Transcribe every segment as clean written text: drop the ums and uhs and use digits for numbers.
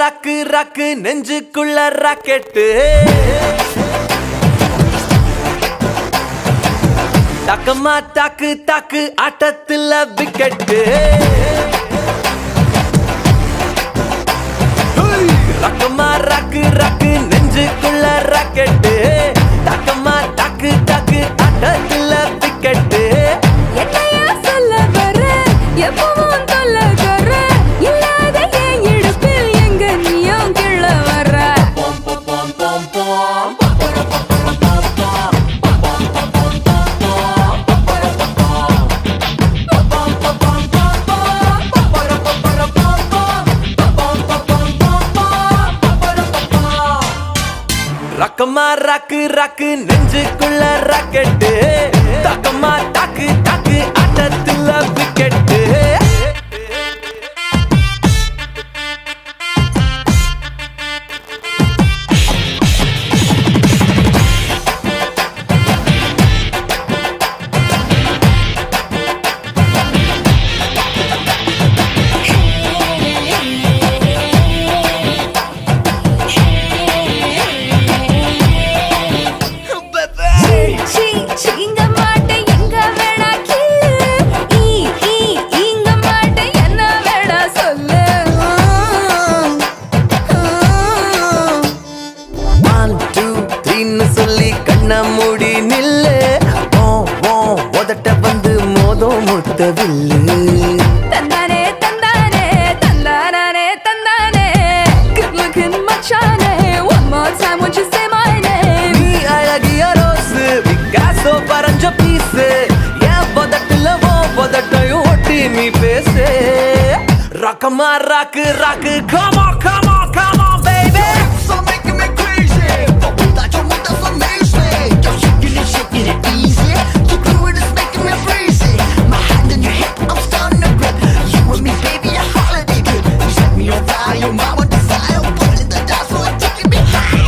ராக்கு ராக்கு நெஞ்சுக்குள்ள ராக்கெட்டு தக்கமா தாக்கு தாக்கு ஆட்டத்துல விக்கெட்டு ரக்கமா ராக்கு ராக்கு நெஞ்சுக்குள்ள ராக்கெட்டு தக்கமா தாக்கு தாக்கு ஆட்டத்துல விக்கெட்டு என்னையா சொல்ல வர எப்பவும் தொல்ல கர இல்லாத என் இடுப்பில் எங்க நீயும் கிள்ள வர ரக்கமா ராக்கு ராக்கு நெஞ்சுக்குள்ள ராக்கெட்டு தக்கமா தாக்கு தாக்கு ஆட்டத்துல விக்கெட்டு இங்க மாட்ட எங்க வேணா கிள்ளு இங்க மாட்ட என்ன வேணா சொல்லு 1 2 3 சொல்லி கண்ண மூடி நில்லு உதட்ட வந்து மோதம் முத்தவில்லு தந்தானே தந்தானே தந்தானே தந்தானே good looking மச்சானே one more time won't you say my name நீ அழகிய ரோஸு பிகாசோ பறஞ்ச பீஸு என் பதட்டுல பதட்டையும் ஒட்டி நீ பேசு ரக்கமா ராக்கு ராக்கு come on come on come on baby So making me crazy. That your move that's amazing. You're shaking it easy. You do it is making me crazy. My hand in your hip, I'm starting to grip. You and me, baby, a holiday trip. You set me on fire, mama desire. Put in the dance floor, taking me high.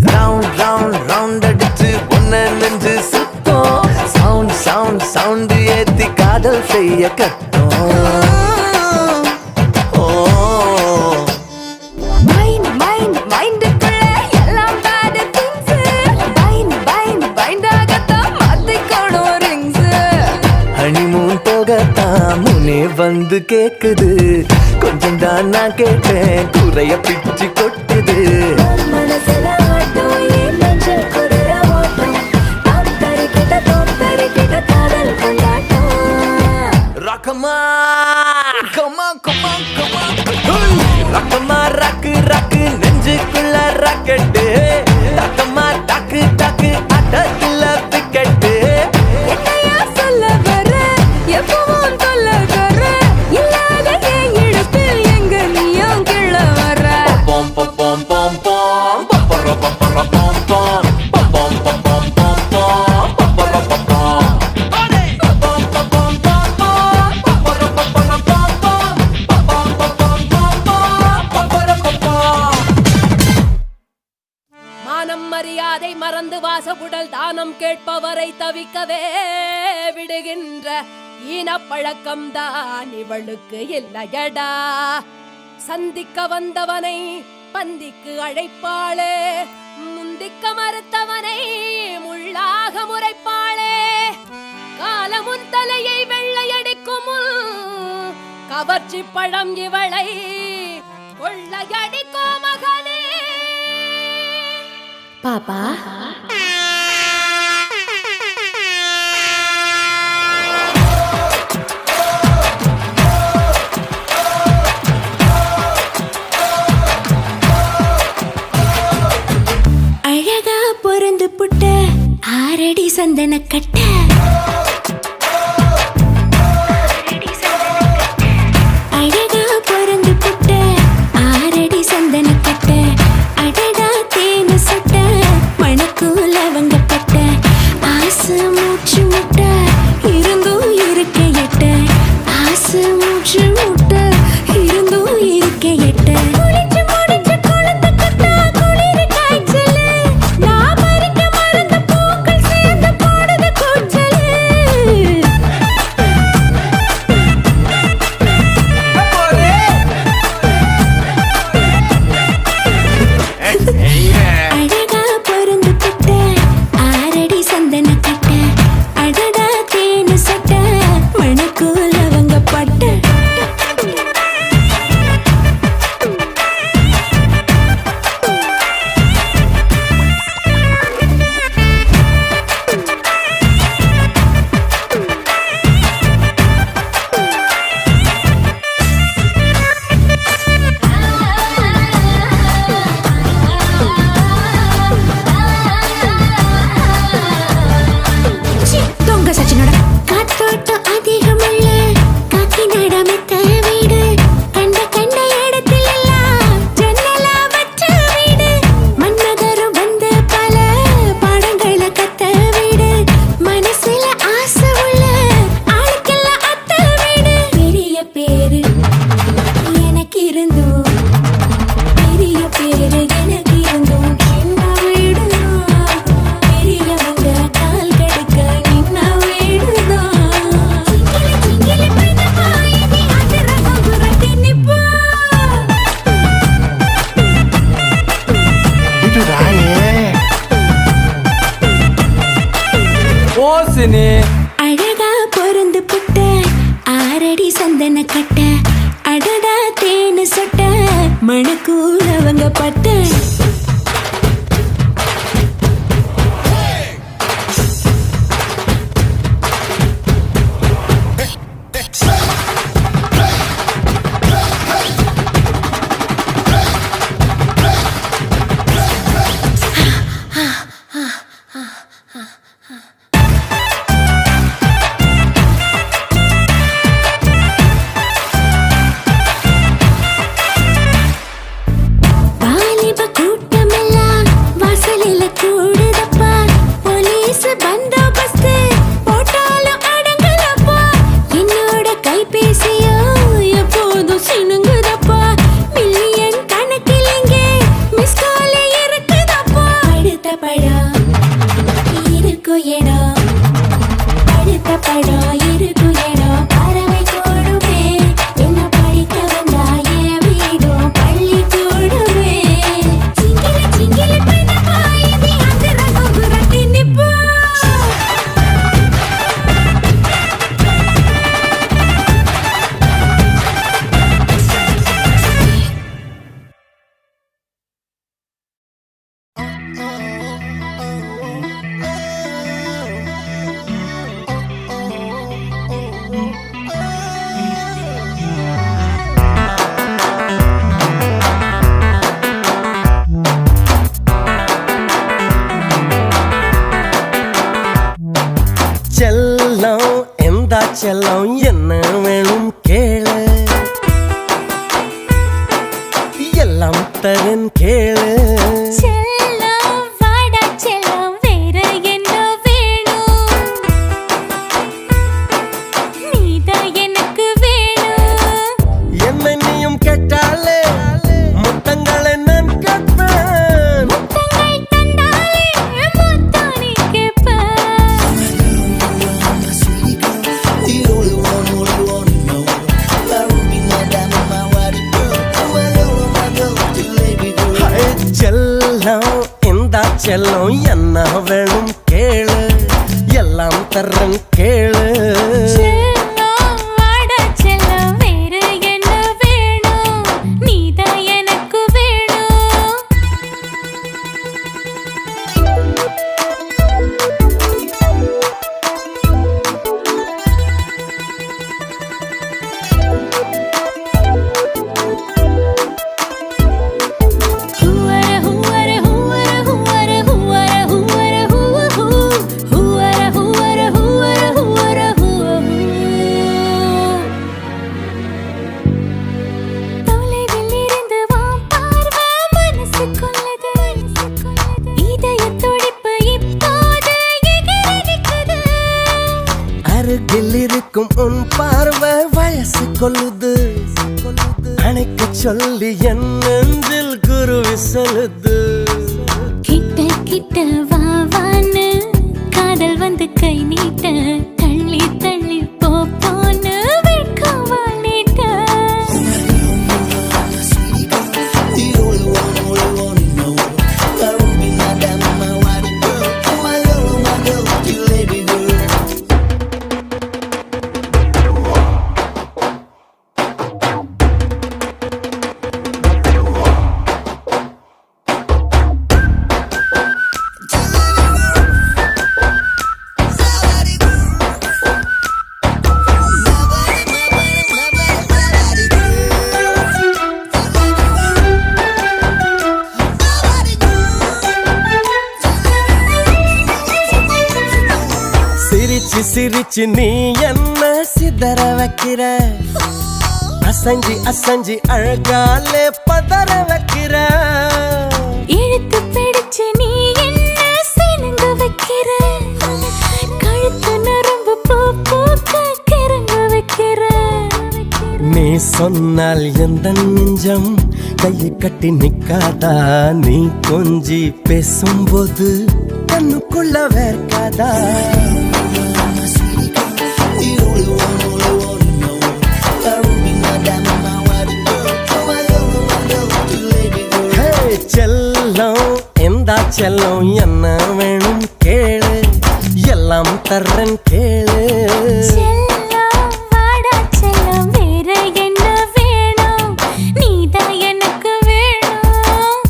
round round round அடிச்சு ஒன்ன நெஞ்சு சுத்தம் sound sound sound ஏத்தி காதல் செய்ய கத்தோம் மைண்டுக்குள்ள எல்லாம் bad things bind ஆகத்தான் மாத்திக்கணும் rings honeymoon போகத்தான் முனே வந்து கேக்குது கொஞ்சம் தான் நான் கேட்டேன் குறைய பிச்சு கொட்டுது மனசுல ஆட்டம் ஏன் நெஞ்சில் குதிரை ஓட்டம் தரிக்கிட்ட காதல் கொண்டாட்டம் ரக்கமா come on come on come on ரக்கமா ராக்கு ராக்கு நெஞ்சுக்குள்ள ராக்கெட்டு தக்கமா தாக்கு தாக்கு ஆட்டத்துல விக்கெட்டு என்னையா சொல்ல வர எப்பவும் தொல்ல கர இல்லாத என் இடுப்பில் எங்க நீயும் கிள்ள வர pom pom pom pom pom papara papara pom pom pom pom pom pom pom papara pom pom pom pom pom pom pom papara papara pom pom pom pom pom pom papara pom pom மானம் மரியாதை மறந்து வாசகுடல் தானம் கேட்பவரை தவிக்கவே விடுகின்ற ஈனப்பழக்கம் தான் இவளுக்கு இல்லையடா சந்திக்க வந்தவனை பந்திக்கு அழைப்பாளே முந்திக்க மறுத்தவனை முள்ளாக முறைப்பாளே காலமுன் தலையை வெள்ளையடிக்கும் முன் கவர்ச்சி பழம் இவளை கொள்ளையடிக்கும் மகனே பாப்பா அழகா பொருந்து புட்ட ஆரடி சந்தன கட்ட அழகா பொருந்து புட்ட ஆரடி சந்தன கட்ட அடடா தேனு சட்ட மணக்கூல வங்கப்பட்ட ஆசை மூச்சு முட்ட இருந்தும் இருக்க எட்ட ஆசை மூச்சு முட்ட இருந்தும் இருக்க எட்ட குளிச்சு முடிச்சு குளத்து கட்டா குளிர் காய்ச்சல் வாடா செல்லம் என்ன வேணும் கேளு எல்லாம் தரன் கேளு செல்லம் வாடா செல்லம் வேற என்ன வேணும் நீதான் எனக்கு வேணும் என்ன நீயும் கேட்டாலே முத்தங்களை நான் கேட்பேன் முத்தங்கள் தந்தாலே முத்தம் நீ கேட்ப The only one to know. My ruby, my diamond, my white girl. My love, my girl, the lady girl. High, செல்லம் இந்த செல்லம் என்ன வேணும் கேளு எல்லாம் தரன் கேளு செல்லம் வாடா செல்லம் வேற என்ன வேணும் நீதான் எனக்கு வேணும் ஹூவர ஹூவர ஹூவர ஹூவர ஹூவர ஹூவர ஹூவ ஹூவர ஹூவர ஹூவர ஹூவர ஹூவ தொலைவில் இருந்து வா பார்வை மனசு கொள்ளது இதய துடிப்பு இப்போது எகிரி நிக்குது அருகில் இருக்கும் உன் பார்வை வயசு கொள்ளுது அணைக்க சொல்லி என் நெஞ்சில் குருவி சொல்லுது கிட்ட கிட்ட வா வான்னு காதல் வந்து கை நீட்ட தள்ளி தள்ளி போன்னு வெட்கவால் நீட்ட The only one to know. My ruby, my diamond, my white girl. My love, my girl, the lady girl. சிரிச்சு சிரிச்சு நீ என்ன சிதற வைக்கிற அசஞ்சி அசஞ்சி அழகாலே பதற வைக்கிற இழுத்து பிடிச்சு நீ என்ன சினுங்க வைக்கிற கழுத்து நரம்பு பூ பூக்க கிறங்க வைக்கிற நீ சொன்னால் எந்த நெஞ்சம் கையை கட்டி நிக்காதா நீ கொஞ்சி பேசும்போது கண்ணுக்குள்ள வேர்க்காதா The only one to know. My ruby, my diamond, my white girl. My love, my girl, the lady girl. ஹே, செல்லம் எந்த செல்லம் என்ன வேணும் கேளு எல்லாம் தர்றன் கேளு செல்லம் வாடா செல்லம் வேற என்ன வேணும் நீதான் எனக்கு வேணும்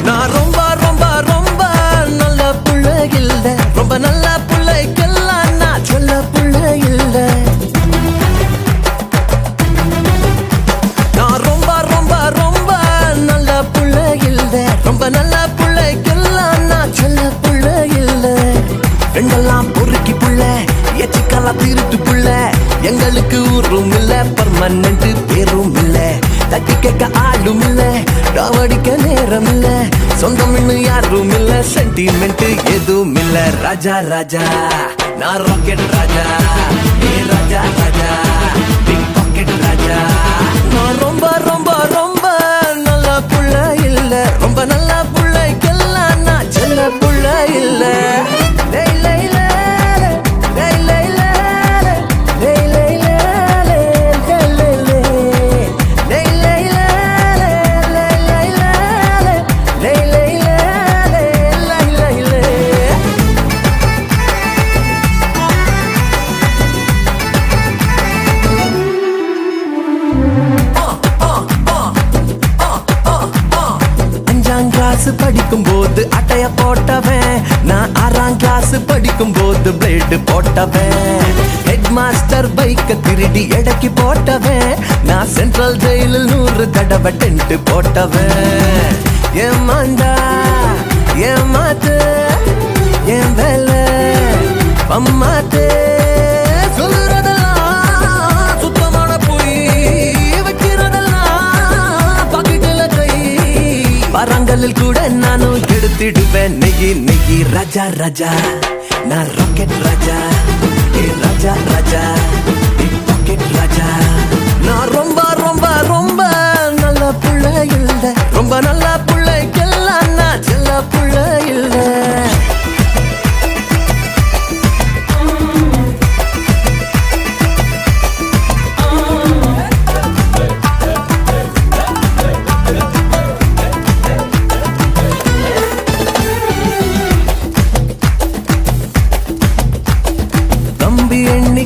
நான் ரொம்ப ரொம்ப ரொம்ப நல்ல புள்ள இல்ல ரொம்ப நல்ல பிள்ளைக்கெல்லாம் நான் சொல்ல புள்ள இல்ல நான் ரொம்ப ரொம்ப ரொம்ப நல்ல புள்ள இல்ல ரொம்ப நல்ல பிள்ளைக்கெல்லாம் நான் சொல்ல புள்ள இல்ல ரெண்டெல்லாம் பொறுக்கி புள்ள எச்சிக்கெல்லாம் திருட்டு புள்ள எங்களுக்கு ஊரும் இல்ல பர்மனன்ட் பேரும் இல்ல தட்டி கேட்க ஆளும் இல்ல டாவடிக்க நேரம் இல்ல சொந்தம் இன்னும் யாரும் இல்ல சென்டிமெண்ட் எதுவும் இல்ல ராஜா ராஜா நான் ராக்கெட் ராஜா ஏ ராஜா ராஜா பிக் பாக்கெட் ராஜா நான் ரொம்ப ரொம்ப ரொம்ப நல்ல புள்ள இல்ல ரொம்ப நல்ல புள்ளைக்கெல்லாம் நான் செல்ல புள்ள இல்ல லை லை லை லை லை லை லை லை லை லை லை லை கிளாஸ் படிக்கும் போது அட்டைய போட்டவன், நான் 6ஆம் கிளாஸ் படிக்கும் போது பிளேடு போட்டவன். ஹெட் மாஸ்டர் பைக்க திருடி எடைக்கு போட்டவன், நான் சென்ட்ரல் ஜெயிலில் 100 தடவை டென்ட் போட்டவன். ஏமாண்டா ஏமாத்து என் வேலை பம்மாத்து, சொல்றதெல்லாம் சுத்தமான போய் வைக்கிறதெல்லாம் பாக்கெட்டில கை. பரங்களில் கூட நானும் எடுத்திடுவேன் நெகி நெகி. ராஜா ராஜா நான் ராக்கெட் ராஜா, ஏ ராஜா ராஜா பாக்கெட் ராஜா. நான் ரொம்ப ரொம்ப ரொம்ப நல்ல புள்ள இல்ல, ரொம்ப நல்ல புள்ளைக்கெல்லாம் நான் செல்ல புள்ள இல்ல.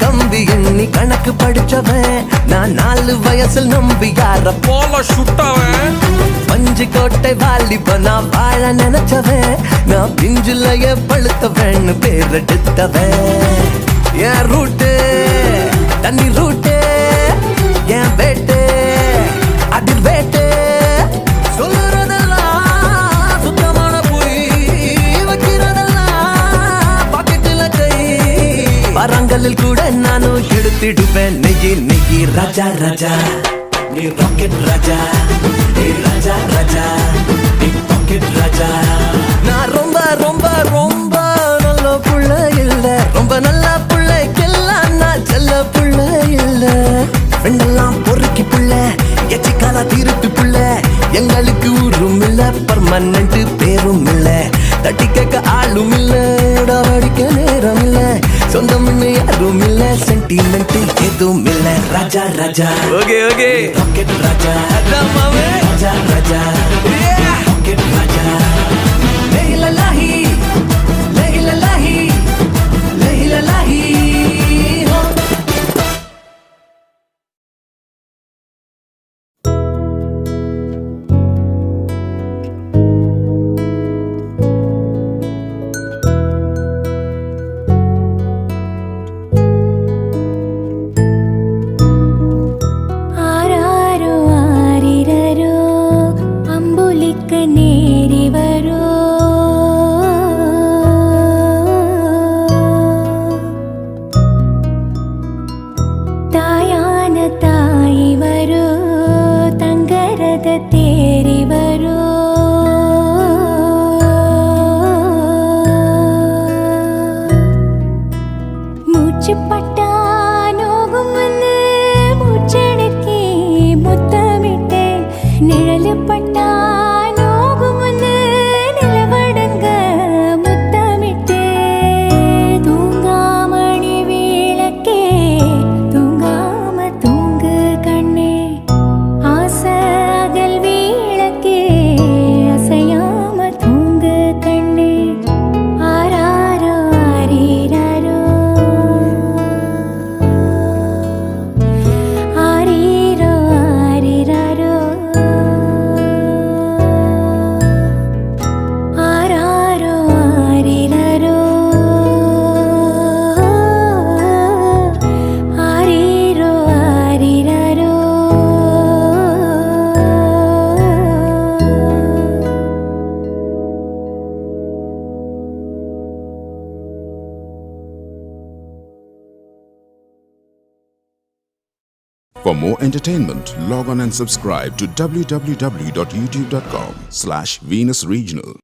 கம்பி எண்ணி கணக்கு படிச்சவன், நான் 4 வயசில் நம்பி யார போல சுட்டவன். பஞ்சு கோட்டை வாலிபனா வாழ நினைச்சவன், நான் பிஞ்சுலைய பழுத்தவன் பேர் எடுத்தவன். என் ரூட்டு தண்ணி ரூட்டு, என் வேட்டு அதிர் வேட்டு, சொல்லுறதெல்லாம் சுத்தமான போய் வைக்கிறதெல்லாம் பாக்கெட்டில கை. பரங்களில் கூட நானும் எடுத்திடுவேன் நெகி நெகி. ராஜா ராஜா நீ ராக்கெட் ராஜா, நீ ராஜா ராஜா நீ பாக்கெட் ராஜா. நான் ரொம்ப ரொம்ப ரொம்ப நல்ல புள்ள இல்ல, ரொம்ப நல்ல புள்ளைக்கெல்லாம் நான் செல்ல புள்ள இல்ல. ஃப்ரெண்டெல்லாம் பொறுக்கி புள்ள, எச்சிக்காலா திருட்டு புள்ள, எங்களுக்கு ஊரும் இல்ல, பர்மனன்ட் பேரும் இல்ல, தட்டி கேட்க ஆளும் இல்ல, அடிக்க நேரம் இல்ல, சொந்தம் யாரும் இல்ல, சென்டிமெண்ட் எதுவும் இல்ல. Raja Raja okay okay rocket Raja, Raja Raja rocket Raja. லேஹிலலாஹி லேஹிலலாஹி லேஹிலலாஹி. For more entertainment, log on and subscribe to www.youtube.com/Venus Regional.